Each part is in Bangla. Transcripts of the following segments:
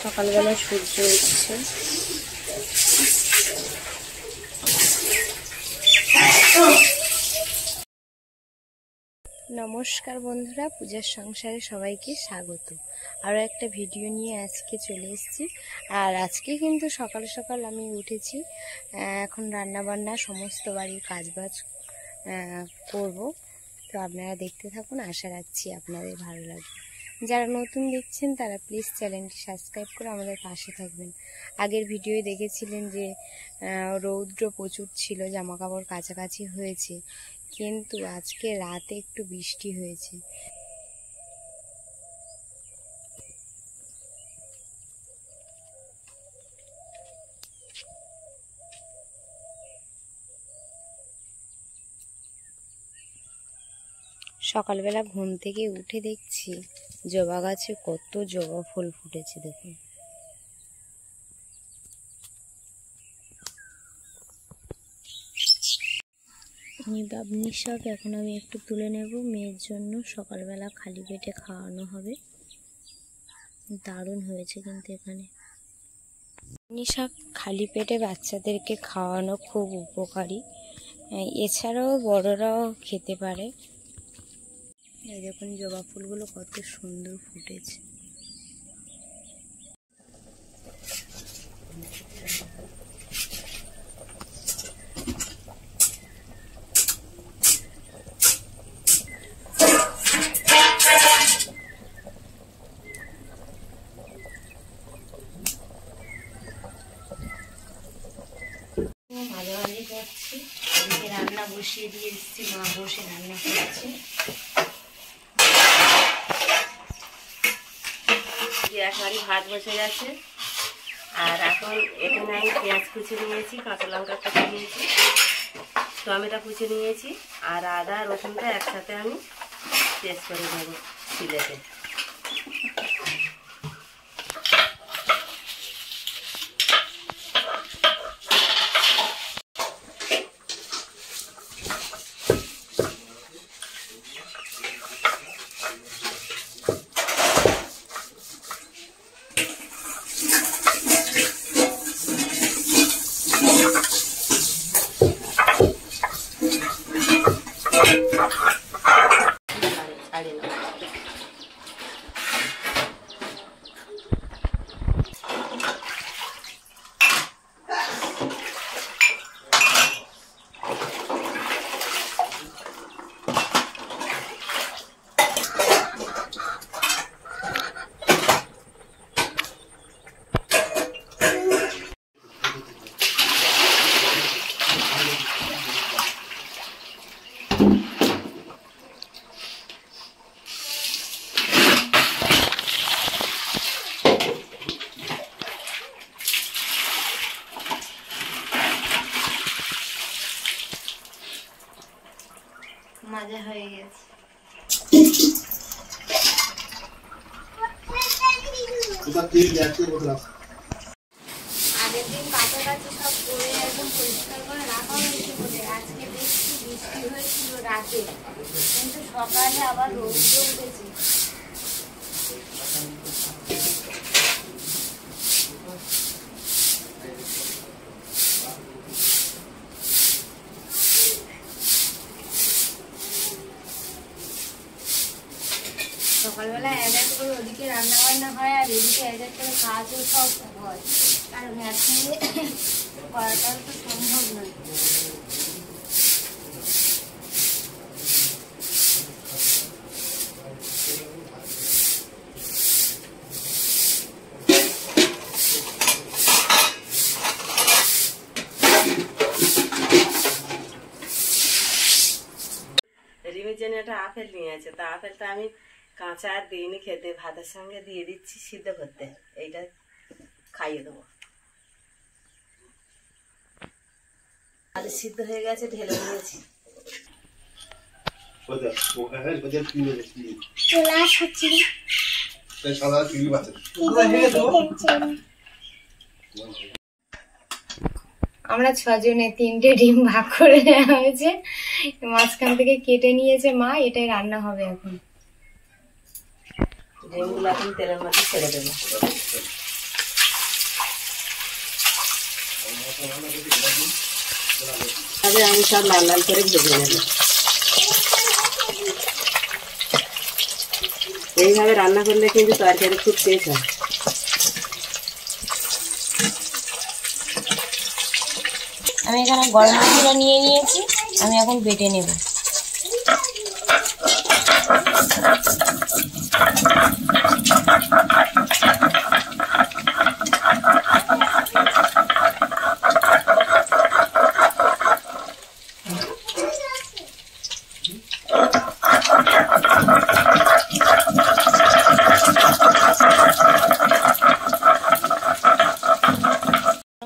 সকালবেলা সূর্য উঠছে। নমস্কার বন্ধুরা, পূজার সংসারে সবাইকে স্বাগত। আরও একটা ভিডিও নিয়ে আজকে চলে এসেছি। আর আজকে কিন্তু সকাল সকাল আমি উঠেছি, এখন রান্নাবান্না সমস্ত বাড়ির কাজবাজ করব। তো আপনারা দেখতে থাকুন, আশা রাখছি আপনাদের ভালো লাগবে। যারা নতুন দেখছেন তারা প্লিজ চ্যানেলটি সাবস্ক্রাইব করে আমাদের পাশে থাকবেন। আগের ভিডিওয়ে দেখেছিলেন যে রৌদ্র প্রচুর ছিল, জামা কাপড় কাছাকাছি হয়েছে, কিন্তু আজকে রাতে একটু বৃষ্টি হয়েছে। সকালবেলা ঘুম থেকে উঠে দেখছি জবা গাছে কত জবা ফুল ফুটেছে, দেখুন। বাবনি শাক এখন আমি একটু তুলে নেব, মেয়ের জন্য সকালবেলা খালি পেটে খাওয়ানো হবে। দারুণ হয়েছে কিন্তু এখানে বাবনি শাক খালি পেটে বাচ্চাদেরকে খাওয়ানো খুব উপকারী, এছাড়াও বড়রাও খেতে পারে। এই দেখুন জবা ফুলগুলো কত সুন্দর ফুটেছে। মাঝামাঝি করছি, এদিকে রান্না বসিয়ে দিয়ে এসেছি, মা বসে রান্না করছে। একবারই ভাত বসে গেছে। আর এখন এখানে আমি পেঁয়াজ কুচি নিয়েছি, কাঁচা লঙ্কা কুচি নিয়েছি, টমেটো কুচি নিয়েছি, আর আদা রসুনটা একসাথে আমি পেস্ট করে দেবো সিলেটে। মজা হয়ে গেছে। আগের দিন কাছাকাছি সব করে একদম পরিষ্কার করে রাখা হয়েছে বলে আজকে দেখছি বৃষ্টি হয়েছিল রাতে, কিন্তু সকালে আবার রৌদ্র উঠেছে। সকালবেলা এক করে ওদিকে রান্না বান্না হয় আর এদিকে এক করে কাজও সব হয়, কারণ একসঙ্গে করাটাও তো সম্ভব নয়। রিমির জন্য একটা আপেল নিয়ে আছে, তা আপেলটা আমি কাঁচা আর দিইনি খেতে, ভাতের সঙ্গে দিয়ে দিচ্ছি সিদ্ধ করতে, এইটা খাইয়ে দেবো। আলু সিদ্ধ হয়ে গেছে, ঢেলে নিয়েছি। আমরা 6 জনে 3টে ডিম ভাগ করে নেওয়া হয়েছে, মাঝখান থেকে কেটে নিয়েছে মা, এটাই রান্না হবে এখন। ডিমগুলো এখন তেলের মধ্যে ছেড়ে দেবো। তবে আমি সব লাল লাল করে ভেজে নেব। এইভাবে রান্না করলে কিন্তু তরকারি খুব টেস্ট হয়। আমি এখানে গরম মশলা নিয়ে নিয়েছি, আমি এখন বেটে নেব।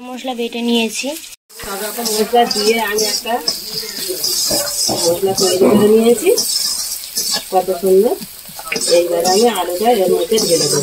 মশলা বেটে নিয়েছি, সব রকম মশলা দিয়ে আমি একটা মশলা তৈরি করে নিয়েছি, কত সুন্দর। এইবার আমি আলুটা এর মধ্যে ঢেলে দেবো।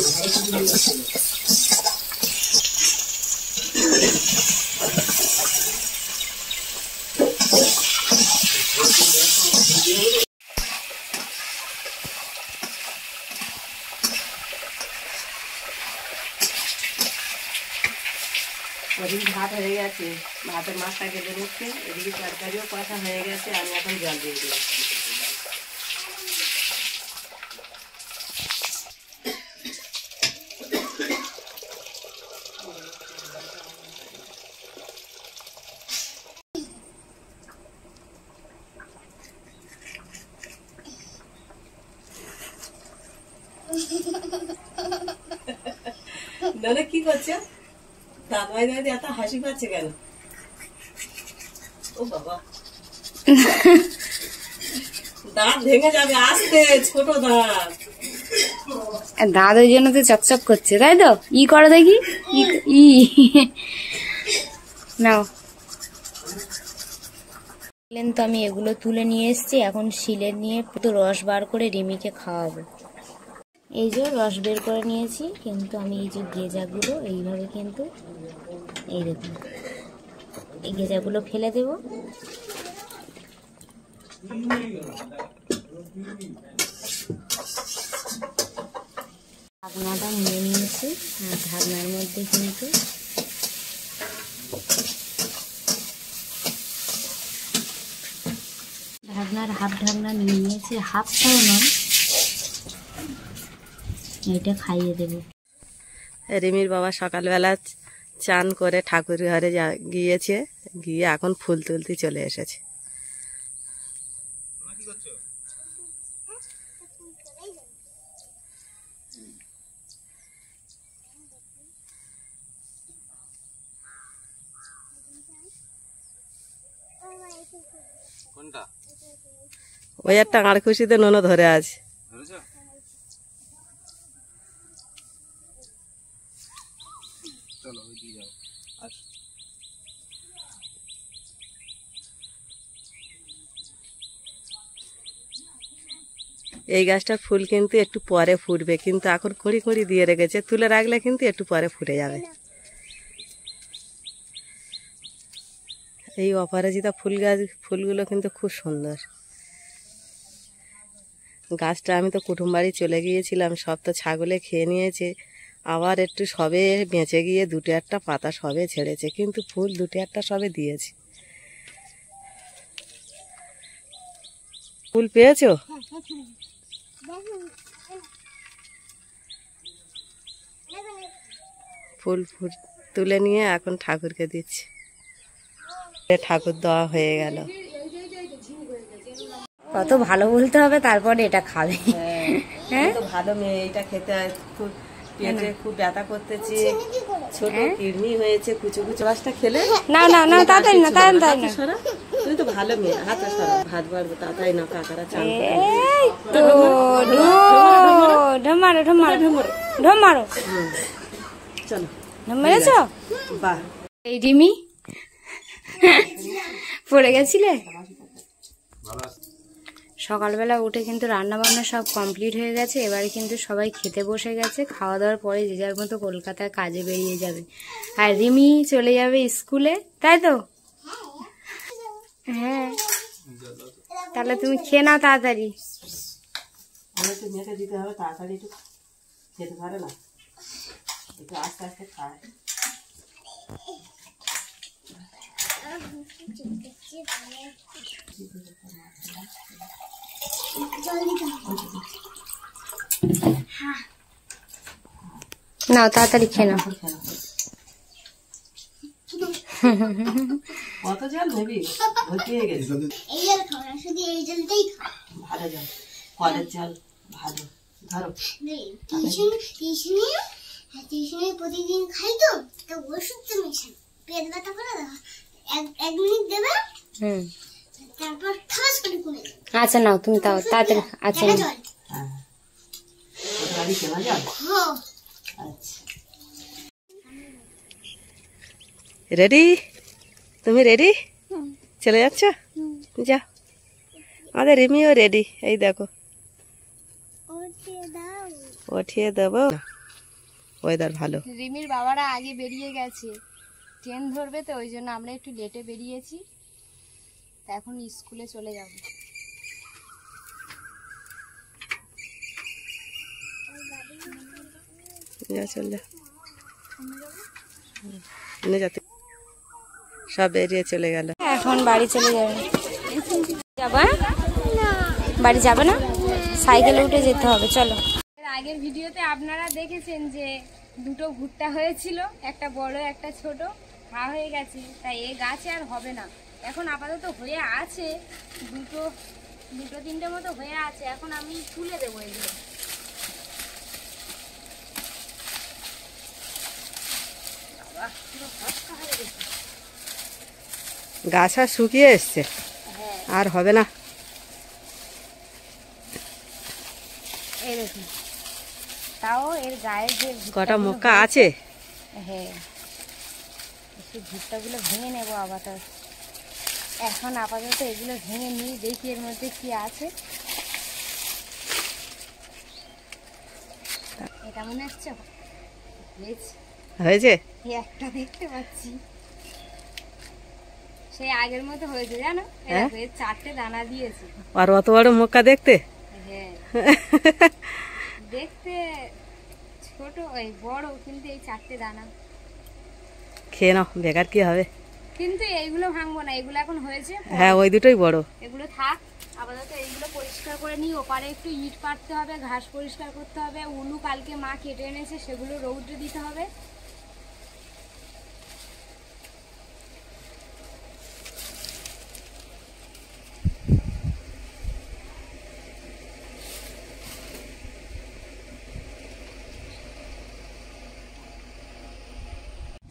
ওদিকে ভাত হয়ে গেছে, ভাতের মাছটা কেটে নিচ্ছে, এদিকে তরকারিও কষা হয়ে গেছে। আমি এখন জল দিয়ে দিচ্ছি। দাদা কি করছে? দাদাই দাদি এত হাসি পাচ্ছে কেন? ও বাবা, দাঁত ভেঙে যাবে, আস্তে, ছোট দাঁত। দাঁত ওই জন্য তো চপচপ করছে, তাই তো? ই করো দেখি, ই নাও। তো আমি এগুলো তুলে নিয়ে এসেছি, এখন শিলে নিয়ে পুরো রস বার করে রিমিকে খাওয়াবো। এই যে রস বের করে নিয়েছি, কিন্তু আমি এই যে গেজাগুলো এইভাবে কিন্তু এই দেখুন, এই গেজাগুলো ফেলে দেব। ঢাকনাটা নিয়ে নিয়েছি, আর ঢাকনার মধ্যে কিন্তু ঢাকনার হাফ ঢাকনা নিয়ে নিয়েছি, হাফটাও নয়, এটা খাইয়ে দেব। রিমির বাবা সকালবেলা চান করে ঠাকুর ঘরে গিয়েছে, গিয়ে এখন ফুল তুলতে চলে এসেছে। ওই একটা আড় খুশিতে নোনো ধরে আছে। এই গাছটার ফুল কিন্তু একটু পরে ফুটবে, কিন্তু এখন খড়ি খড়ি দিয়ে রেখেছে, তুলে রাখলে কিন্তু একটু পরে ফুটে যাবে। এই অপরাজিতা ফুল গাছ, ফুলগুলো কিন্তু খুব সুন্দর। গাছটা আমি তো কুটুম বাড়ি চলে গিয়েছিলাম, সব তো ছাগলে খেয়ে নিয়েছে, আবার একটু সবে বেঁচে গিয়ে দুটো একটা পাতা সবে ছেড়েছে, কিন্তু ফুল দুটো একটা সবে দিয়েছে। ফুল পেয়েছো? ফুল ফুল তুলে নিয়ে এখন ঠাকুরকে দিচ্ছি। ঠাকুর দেওয়া হয়ে গেল। কত ভালো বলতে হবে, তারপরে এটা খাবে। হ্যাঁ, তো ভালো মেয়ে, এটা খেতে খুব পেটে খুব ব্যথা করতেছে, ছোট কিডনি হয়েছে, কুচু কুচু গাছটা খেলে না না না, তাড়াতাড়ি না, তাড়াতাড়ি না। তুমি তো ভালো মেয়ে, হাতে সরা, ভাত বাড়বো তাড়াতাড়ি না, কাকারা চান তো ঢমারো ঢমারো ঢমারো, চলো মেরেছ? বাহ, এই রিমি পড়ে গেছিলে। সকালবেলা উঠে কিন্তু রান্না বান্না সব কমপ্লিট হয়ে গেছে, এবারে কিন্তু সবাই খেতে বসে গেছে। খাওয়া দাওয়ার পরে যে যার মতো কলকাতায় কাজে বেরিয়ে যাবে, আর রিমি চলে যাবে স্কুলে, তাই তো? হ্যাঁ, তাহলে তুমি খেয়ে নাও তাড়াতাড়ি। একটু মেখে দিতে হবে, তাড়াতাড়ি একটু খেতে পারে না, একটু আস্তে আস্তে খায়। নাও তাড়াতাড়ি খেয়ে নাও। কত জল নেবি? পেয়ে গেছে। এই জল খাও না, শুধু এই জলটাই খাও। ভালো জল, কলের জল ভালো। ধরো টিউশনে প্রতিদিন খাই তো, তো ওষুধ তো মেশাই, পেট ব্যথা করে দাও, এক মিনিট দেবে, তারপর ঠাস করে কমে যাবে। আচ্ছা নাও তুমি তাও তাড়াতাড়ি। আচ্ছা নাও। জল হ্যাঁ, ওটা বাড়ি কেনা জল। হ্যাঁ। আচ্ছা, রেডি? তুমি রেডি? চলে যাচ্ছ? যা, আমাদের রিমিও রেডি। এই দেখো, উঠিয়ে দেবো। ওয়েদার ভালো। রিমির বাবারা আগে বেরিয়ে গেছে, ট্রেন ধরবে তো, ওই জন্য আমরা একটু লেটে বেরিয়েছি। তা এখন স্কুলে চলে যাব। যা চল যা, যাতে সব বেরিয়ে চলে গেল। এখন বাড়ি চলে যাবে। যাবা? বাড়ি যাবে না? সাইকেলে উঠে যেতে হবে, চলো। আগের ভিডিওতে আপনারা দেখেছেন যে দুটো ভুট্টা হয়েছিল, একটা বড় একটা ছোট, হা হয়ে গেছে, তাই এ গাছে আর হবে না। এখন আপাতত হয়ে আছে, দুটো তিনটে মতো হয়ে আছে। এখন আমি তুলে দেবো এগুলো। গাছ আর শুকিয়ে এসছে, আর হবে না। এই দেখুন, তাও এর গায়ে যে কটা মক্কা আছে। হ্যাঁ, সেই ভুট্টাগুলো ভেঙে নেবো আবার। এখন আপাতত এগুলো ভেঙে নিই, দেখি এর মধ্যে কি আছে। এটা মনে হচ্ছে হয়েছে, একটা দেখতে পাচ্ছি, সেই আগের মতো হয়েছে জানো। এর 4টে দানা দিয়েছে। আর অত বড় মক্কা দেখতে? হ্যাঁ, দেখতে ছোট, ওই বড়, কিন্তু এই 4টে দানা। খেয়ে নাও, বেকার কি হবে। কিন্তু এইগুলো ভাঙবো না, এগুলো এখন হয়েছে। হ্যাঁ, ওই দুটোই বড়। এগুলো থাক আপাতত। এইগুলো পরিষ্কার করে নিই, ওপারে একটু ইট পাড়তে হবে, ঘাস পরিষ্কার করতে হবে। উলু কালকে মা কেটে এনেছে, সেগুলো রৌদ্রে দিতে হবে।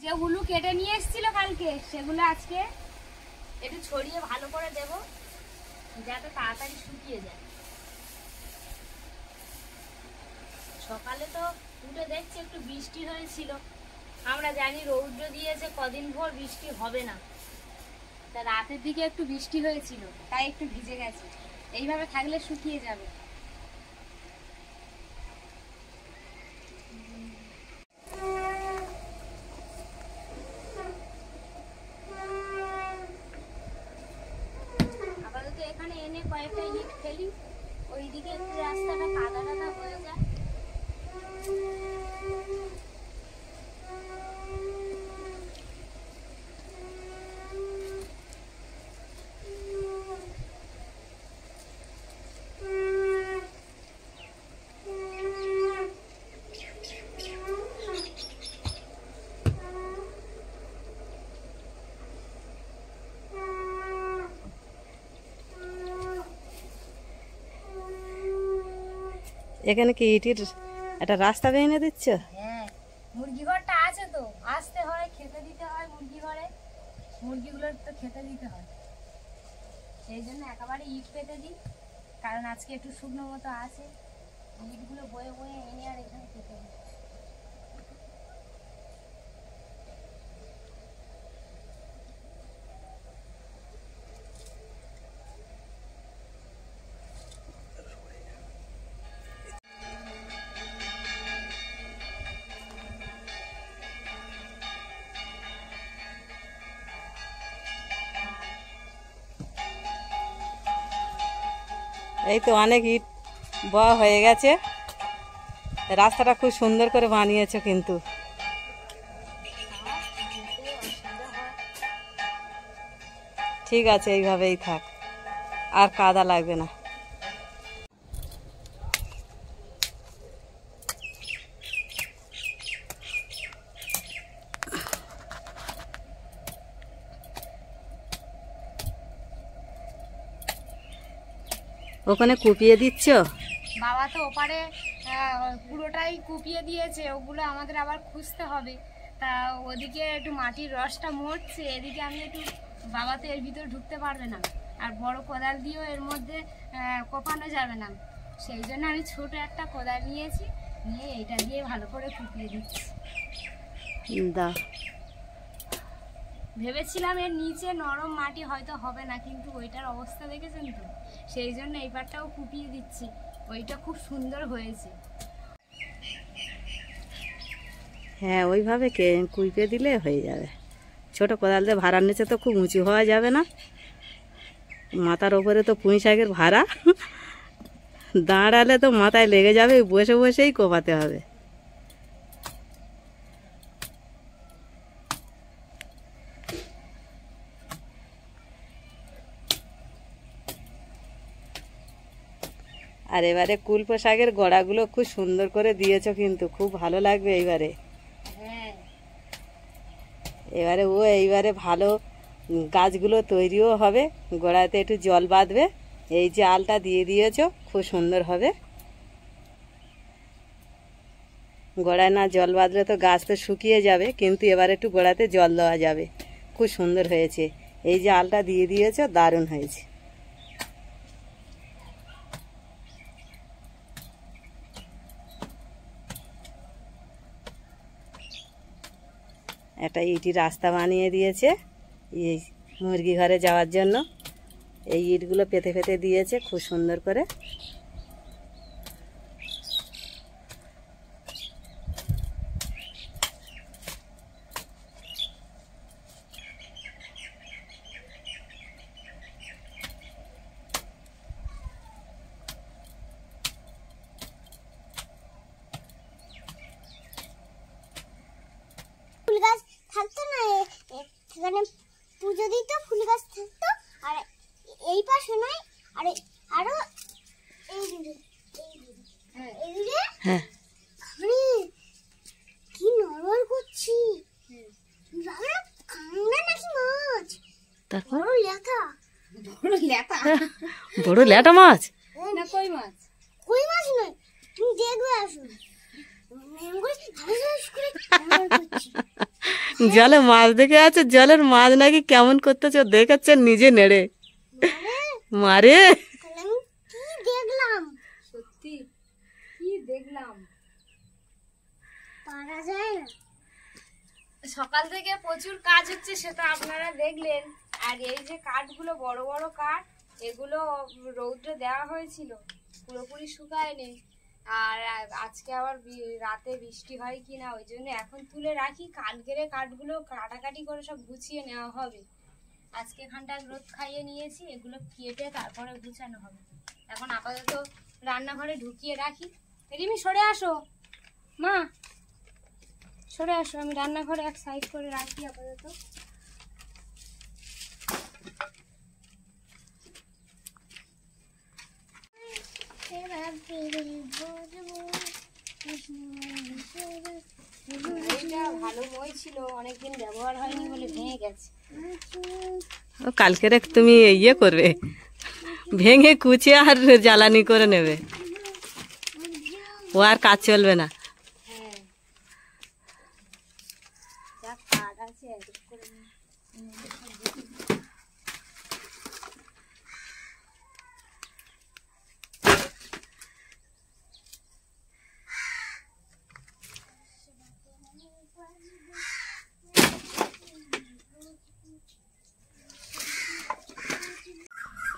যে উলু কেটে নিয়ে এসেছিল কালকে, সেগুলো আজকে একটু ছড়িয়ে ভালো করে দেব, যাতে তাড়াতাড়ি শুকিয়ে যায়। সকালে তো উঠে দেখছি একটু বৃষ্টি হয়েছিল, আমরা জানি রৌদ্র দিয়েছে কদিন ভোর বৃষ্টি হবে না, তা রাতের দিকে একটু বৃষ্টি হয়েছিল, তাই একটু ভিজে গেছে। এইভাবে থাকলে শুকিয়ে যাবে। আপাতত এখানে এনে কয়েকটা ইট ফেলি, ওইদিকে একটু রাস্তাটা কাদা কাদা হয়ে যায়। এখানে কি ইটির একটা রাস্তা বেঁধে দিচ্ছ? হ্যাঁ, মুরগি ঘরটা আছে তো, আসতে হয়, খেতে দিতে হয়। মুরগি ঘরে মুরগিগুলোর তো খেতে দিতে হয়, সেই জন্য একেবারে ইট পেতে দিই। কারণ আজকে একটু শুকনো মতো আছে, ইটগুলো বয়ে বয়ে এনে আর এখানে পেতে দিই। এই তো অনেক ইট বয়া হয়ে গেছে, রাস্তাটা খুব সুন্দর করে বানিয়েছে। কিন্তু ঠিক আছে, এইভাবেই থাক, আর কাদা লাগবে না। ওখানে কুপিয়ে দিচ্ছ? বাবা তো ওপারে পুরোটাই কুপিয়ে দিয়েছে, ওগুলো আমাদের আবার খুঁজতে হবে। তা ওদিকে একটু মাটির রসটা মরছে, এদিকে আমি একটু, বাবা তো এর ভিতরে ঢুকতে পারবে না, আর বড় কোদাল দিয়েও এর মধ্যে কোপানো যাবে না। সেই জন্য আমি ছোট একটা কোদাল নিয়েছি, নিয়ে এটা দিয়ে ভালো করে কুপিয়ে দিচ্ছি। দাও। ভেবেছিলাম এর নিচে নরম মাটি হয়তো হবে না, কিন্তু ওইটার অবস্থা দেখেছেন তো, সেই জন্য এইবারটাও কুপিয়ে দিচ্ছি। ওইটা খুব সুন্দর হয়েছে। হ্যাঁ, ওইভাবে কুইপে দিলে হয়ে যাবে। ছোট কোদাল দিয়ে ভাড়ার নিচে তো খুব উঁচু হওয়া যাবে না, মাথার ওপরে তো পুঁই শাকের ভাড়া, দাঁড়ালে তো মাথায় লেগে যাবে, বসে বসেই কোপাতে হবে। আর এবারে কুলপো শাকের গোড়াগুলো খুব সুন্দর করে দিয়েছো, কিন্তু খুব ভালো লাগবে এইবারে। এবারে এইবারে ভালো গাছগুলো তৈরিও হবে, গোড়াতে একটু জল বাঁধবে। এই যে আলটা দিয়ে দিয়েছো, খুব সুন্দর হবে। গোড়ায় না জল বাঁধলে তো গাছ তো শুকিয়ে যাবে, কিন্তু এবার একটু গোড়াতে জল দেওয়া যাবে। খুব সুন্দর হয়েছে, এই যে আলটা দিয়ে দিয়েছো, দারুণ হয়েছে। একটা ইটি রাস্তা বানিয়ে দিয়েছে এই মুরগি ঘরে যাওয়ার জন্য। এই ইটগুলো পেতে পেতে দিয়েছে খুব সুন্দর করে। ফুল গাছ থাকতো না, এখানে পুজো দিত, ফুল গাছ থাকতো। আর এই পাশে নয়, আর আরো এই দিকে হ্যাঁ, কি নড়বড় করছি। বাবা, কাঁংড়া নাকি মাছ? তারপর বড় লেখা, বড় ল্যাটা মাছ না কই মাছ? কই মাছ নয়, তুমি দেখবে আসুন। জলে মাছ দেখে আছে, জলের মাছ নাকি কেমন করতেছে দেখাচ্ছে নিজে নেড়ে মারে। কি দেখলাম, সত্যি কি দেখলাম, পারা যায় না। সকাল থেকে প্রচুর কাজ হচ্ছে, সেটা আপনারা দেখলেন। আর এই যে কাঠগুলো, বড় বড় কাঠ, এগুলো রৌদ্রে দেওয়া হয়েছিল, পুরোপুরি শুকায়নি। আর আজকে আবার রাতে বৃষ্টি হয় কিনা, ওই জন্য এখন তুলে রাখি। কালকের কাঠগুলো কাটাকাটি করে সব গুছিয়ে নেওয়া হবে। আজকে এখানটা রোদ খাইয়ে নিয়েছি, এগুলো কেটে তারপরে গুছানো হবে। এখন আপাতত রান্নাঘরে ঢুকিয়ে রাখি। রিমি সরে আসো, মা সরে আসো, আমি রান্নাঘরে এক সাইড করে রাখি আপাতত। এটা ভালো মই ছিল, অনেকদিন ব্যবহার হয়নি বলে ভেঙে গেছে। কালকে তুমি ইয়ে করবে, ভেঙে কুচিয়ে আর জ্বালানি করে নেবে, ও আর কাজ চলবে না। হ্যাঁ, যা কাঠ আছে এদিক করে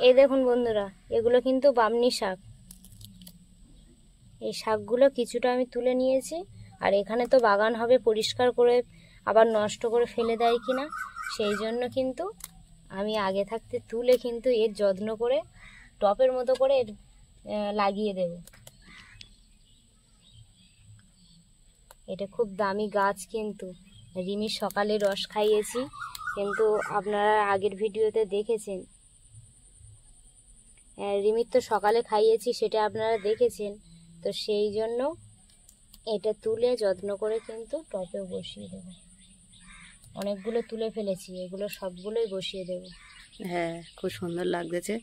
এই দেখুন বন্ধুরা, এগুলো কিন্তু বামনি শাক। এই শাকগুলো কিছুটা আমি তুলে নিয়েছি। আর এখানে তো বাগান হবে, পরিষ্কার করে আবার নষ্ট করে ফেলে দেয় কিনা, সেই জন্য কিন্তু আমি আগে থাকতে তুলে কিন্তু এর যত্ন করে টপের মতো করে লাগিয়ে দেব। এটা খুব দামি গাছ, কিন্তু রিমির সকালে রস খাইয়েছি, কিন্তু আপনারা আগের ভিডিওতে দেখেছেন, রিমির তো সকালে খাইয়েছি, সেটা আপনারা দেখেছেন। তো সেই জন্য এটা তুলে যত্ন করে কিন্তু টপে বসিয়ে দেবো। অনেকগুলো তুলে ফেলেছি, এগুলো সবগুলোই বসিয়ে দেবো। হ্যাঁ, খুব সুন্দর লাগতেছে।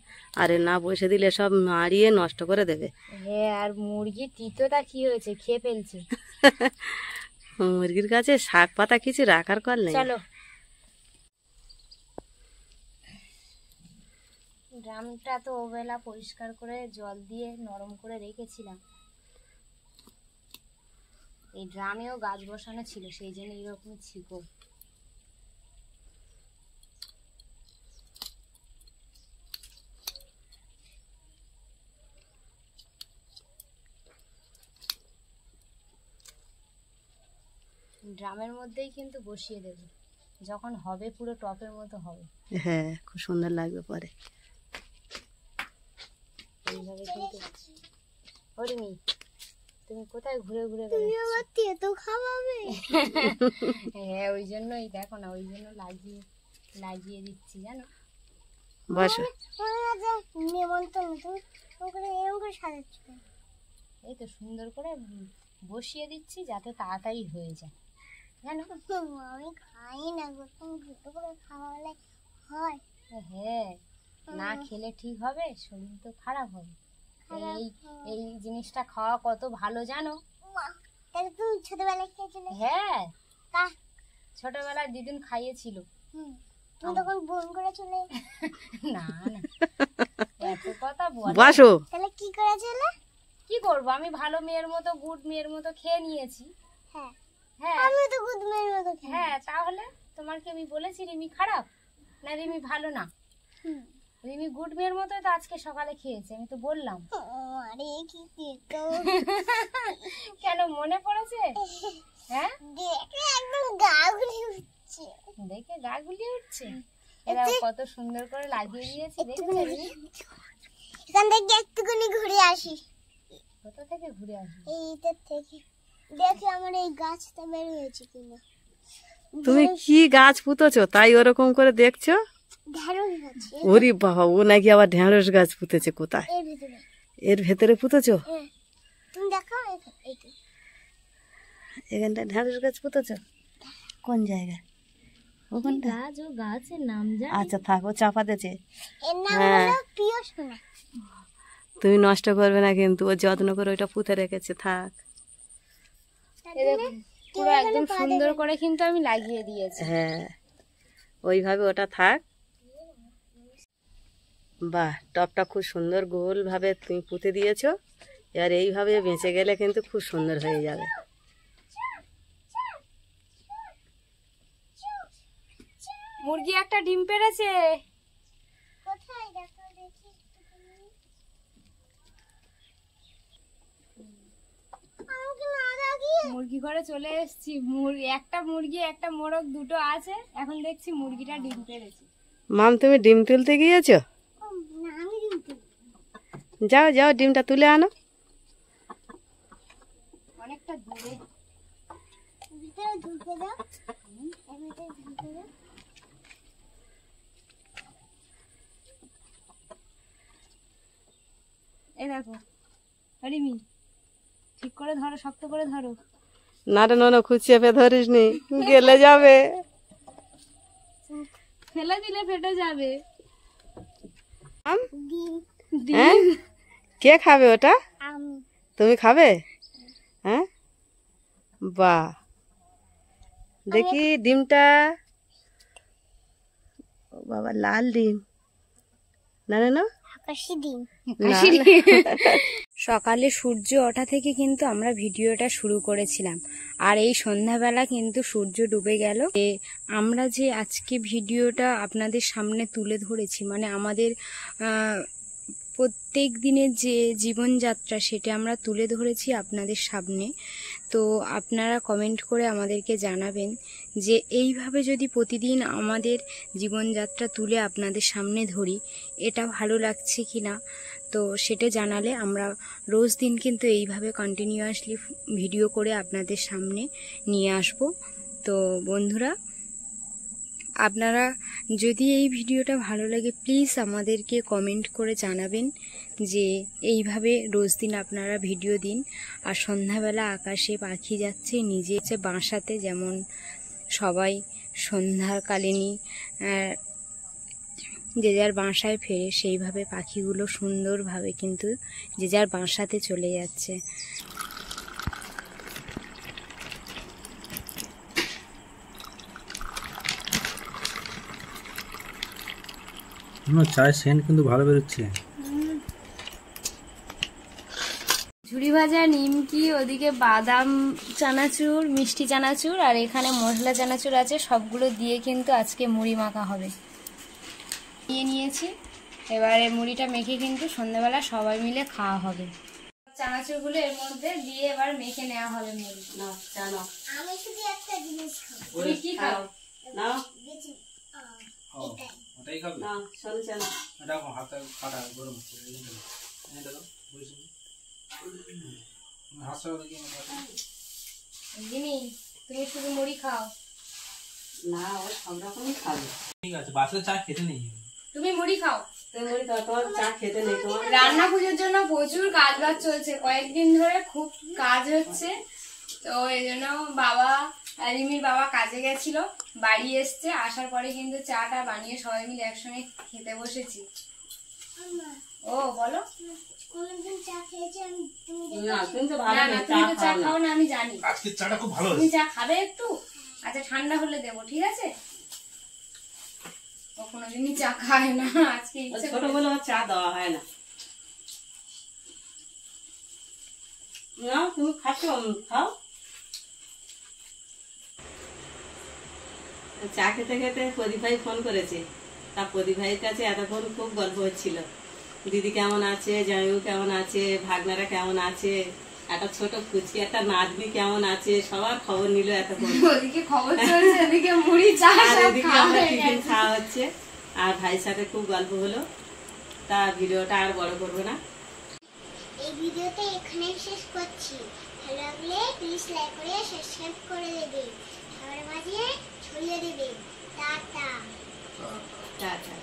আরে না বসে দিলে সব মারিয়ে নষ্ট করে দেবে। হ্যাঁ, আর মুরগির তিতোটা কি হয়েছে, খেয়ে ফেলছে। মুরগির কাছে শাক পাতা কিছু রাখার কর নেই। চলো, ড্রামটা তো ওবেলা পরিষ্কার করে জল দিয়ে নরম করে রেখেছিলাম। এই ড্রামেও গাছ বসানো ছিল, সেই জন্য এরকম ছিকো। ড্রামের মধ্যেই কিন্তু বসিয়ে দেব, যখন হবে পুরো টপের মতো হবে। হ্যাঁ, খুব সুন্দর লাগবে পরে। এইভাবে কিন্তু। হরিমি, তুমি কোথায় ঘুরে ঘুরে তো খাওয়াবে? হ্যাঁ, ওই জন্যই দেখো না, ওই জন্য লাগিয়ে দিচ্ছি, জানো। বসো। নেমন্তন্ন তুমি এরকম করে সাজাচ্ছ। এই তো সুন্দর করে বসিয়ে দিচ্ছি যাতে তাড়াতাড়ি হয়ে যায়, জানো। আমি খাই না গো, তুমি দুটো করে খাওয়ালে হয়? হ্যাঁ, না খেলে ঠিক হবে, শরীর তো খারাপ হবে। এই জিনিসটা খাওয়া কত ভালো, জানো। তাহলে তুমি ছোটবেলায় খেয়েছিলে? হ্যাঁ, ছোটবেলায় দিদিন খাইয়েছিল। তুমি তখন বোন করে চলে? না না, এত কথা বল। বসো। তাহলে কি করেছিলে? কি করবো, আমি ভালো মেয়ের মতো, গুড মেয়ের মতো খেয়ে নিয়েছি। হ্যাঁ হ্যাঁ, আমি তো গুড মেয়ের মতো খাই। হ্যাঁ, তাহলে তোমার কি আমি বলেছি রিমি খারাপ না, রিমি ভালো না? রিমি গুড মেয়ের মতো তো আজকে সকালে খেয়েছে, আমি তো বললাম। আরে কি তো কেন মনে পড়েছে? হ্যাঁ, দেখে একদম গা গুলিয়ে উঠছে। দেখে গা গুলিয়ে উঠছে। এরা কত সুন্দর করে লাগিয়ে দিয়েছে, দেখেছো রিমি? এখান থেকে একটুখানি ঘুরে আসি। কোথা থেকে ঘুরে আসি? এইটা থেকে দেখি আমার এই গাছটা বের হয়েছে কিনা। তুমি কি গাছ পুঁতেছো তাই ওরকম করে দেখছো? ঢেঁড়স গাছ। ওরে বাবা, ও নাকি আবার ঢেঁড়স গাছ পুঁতেছে। কোথায়? এর ভিতরে। এর ভেতরে পুঁতেছো? হ্যাঁ, তুমি দেখো এইটা। এখানটা ঢেঁড়স গাছ পুঁতেছো? কোন জায়গায়? ওখানটা গাছ, ও গাছের নাম জানি। আচ্ছা থাক, ও চাপা দিয়েছে। এর নাম হলো প্রিয় সোনা। তুমি নষ্ট করবে না কিন্তু, ও যত্ন করে ওইটা পুঁতে রেখেছে। থাক। পুরো একদম সুন্দর করে কিন্তু আমি লাগিয়ে দিয়েছি। হ্যাঁ, ওইভাবে ওটা থাক। বাহ, টপটা খুব সুন্দর গোল ভাবে তুমি পুঁতে দিয়েছো। আর এইভাবে বেঁচে গেলে কিন্তু খুব সুন্দর হয়ে যাবে। মুরগি একটা ডিম পেড়েছে। কোথায় দেখো দেখি? আমাকে না দেখিয়ে মুরগি ঘরে চলে এসেছি। একটা মুরগি একটা মোরগ দুটো আছে, এখন দেখছি মুরগিটা ডিম পেড়েছে। মাম, তুমি ডিম তুলতে গিয়েছো? না, আমি কিন্তু যাও যাও, ডিমটা তুলে আনো। অনেকটা দূরে। ভিতরে ঢুকে দাও। এর ভিতরে ঢুকে দাও। এই দেখো রিমি, ঠিক করে ধরো, শক্ত করে ধরো। না রে না, খুব চেপে ধরিস নি, গেলে যাবে। ফেলে দিলে ফেটে যাবে। হ্যাঁ, কে খাবে ওটা? আমি। তুমি খাবে? হ্যাঁ, বাহ, দেখি ডিমটা। ও বাবা, লাল ডিম। না না না, আকাশি ডিম। সকালে সূর্য ওঠা থেকে কিন্তু আমরা ভিডিওটা শুরু করেছিলাম, আর এই সন্ধ্যাবেলা কিন্তু সূর্য ডুবে গেল। আমরা যে আজকে ভিডিওটা আপনাদের সামনে তুলে ধরেছি, মানে আমাদের প্রত্যেক দিনের যে জীবনযাত্রা, সেটা আমরা তুলে ধরেছি আপনাদের সামনে। তো আপনারা কমেন্ট করে আমাদেরকে জানাবেন যে এইভাবে যদি প্রতিদিন আমাদের জীবনযাত্রা তুলে আপনাদের সামনে ধরি, এটা ভালো লাগছে কি না। তো সেটা জানালে আমরা রোজ দিন কিন্তু এইভাবে কন্টিনিউয়াসলি ভিডিও করে আপনাদের সামনে নিয়ে আসব। তো বন্ধুরা, আপনারা যদি এই ভিডিওটা ভালো লাগে প্লিজ আমাদেরকে কমেন্ট করে জানাবেন যে এইভাবে রোজ দিন আপনারা ভিডিও দিন। আর সন্ধ্যাবেলা আকাশে পাখি যাচ্ছে নিজে বাসাতে, যেমন সবাই সন্ধ্যাকালীনই যে যার বাসায় ফেরে সেইভাবে পাখিগুলো সুন্দরভাবে কিন্তু যে যার বাসাতে চলে যাচ্ছে। চায়ের সেন্ট কিন্তু ভালো বেরোচ্ছে। ঝুড়ি ভাজা, নিমকি, ওদিকে বাদাম চানাচুর, মিষ্টি চানাচুর, আর এখানে মশলা চানাচুর আছে। সবগুলো দিয়ে কিন্তু আজকে মুড়ি মাখা হবে। নিয়েছি, এবারে মুড়িটা মেখে কিন্তু সন্ধ্যাবেলা সবাই মিলে খাওয়া হবে। চানাচুরগুলো এর মধ্যে দিয়ে এবার মেখে নেওয়া হবে মুড়ি। না জানো আমি শুধু একটা জিনিস খাবো। তুমি কি খাও? না ওটাই খাবে না শুনছে না। এটা হাতে কাটা গরম হচ্ছে, এটা দাও বুঝছো হাসা দেখি জিমি, তুমি শুধু মুড়ি খাও। না ও সব রকমই খাবে। ঠিক আছে, বাসে চা খেতে নেই। তুমি মুড়ি খাও। তুমি মুড়ি খাও, তোমার চা খেতে নেই। তোমার রান্না পুজোর জন্য প্রচুর কাজ বাজ চলছে, কয়েকদিন ধরে খুব কাজ হচ্ছে। তো এই জন্য বাবা, রিমির বাবা কাজে গেছিল, বাড়ি এসছে, আসার পরে কিন্তু চাটা বানিয়ে সবাই মিলে একসঙ্গে খেতে বসেছি। ও বলো। কোনদিন চা খেয়েছি আমি? না তুমি তো ভালো না না, নেই, তুমি তো চা চা খাও খাও না। না, আমি জানি। আজকে চাটা খুব ভালো তুমি চা খাবে একটু? আচ্ছা ঠান্ডা হলে দেবো, ঠিক আছে? ও কোনোদিনই চা খায় না, আজকে ইচ্ছে ছোট করে। বলে ওর চা দেওয়া হয় না। না তুমি খাচ্ছ, খাও। চা খেতে খেতে প্রদীপ ভাই ফোন করেছে। তা প্রদীপ ভাইয়ের কাছে এতক্ষণ খুব গল্প হচ্ছিল, দিদি কেমন আছে, জামাইবাবু কেমন আছে, ভাগনারা কেমন আছে, একটা ছোট কুচি একটা নাতনি কেমন আছে, সবার খবর নিল এতক্ষণ। ওদিকে খবর চলছে, এদিকে মুড়ি চা আর সব এদিকে খাওয়া আমার হয়ে টিফিন গেছে। খাওয়া হচ্ছে, আর ভাইয়ের সাথে খুব গল্প হলো। তা ভিডিওটা আর বড় করবো না। এই ভিডিওটা এখানেই শেষ করছি। ভালো লাগলে প্লিজ লাইক করে সাবস্ক্রাইব করে দেবে, সবার মাঝে ছড়িয়ে দেবে। টাটা। টাটা।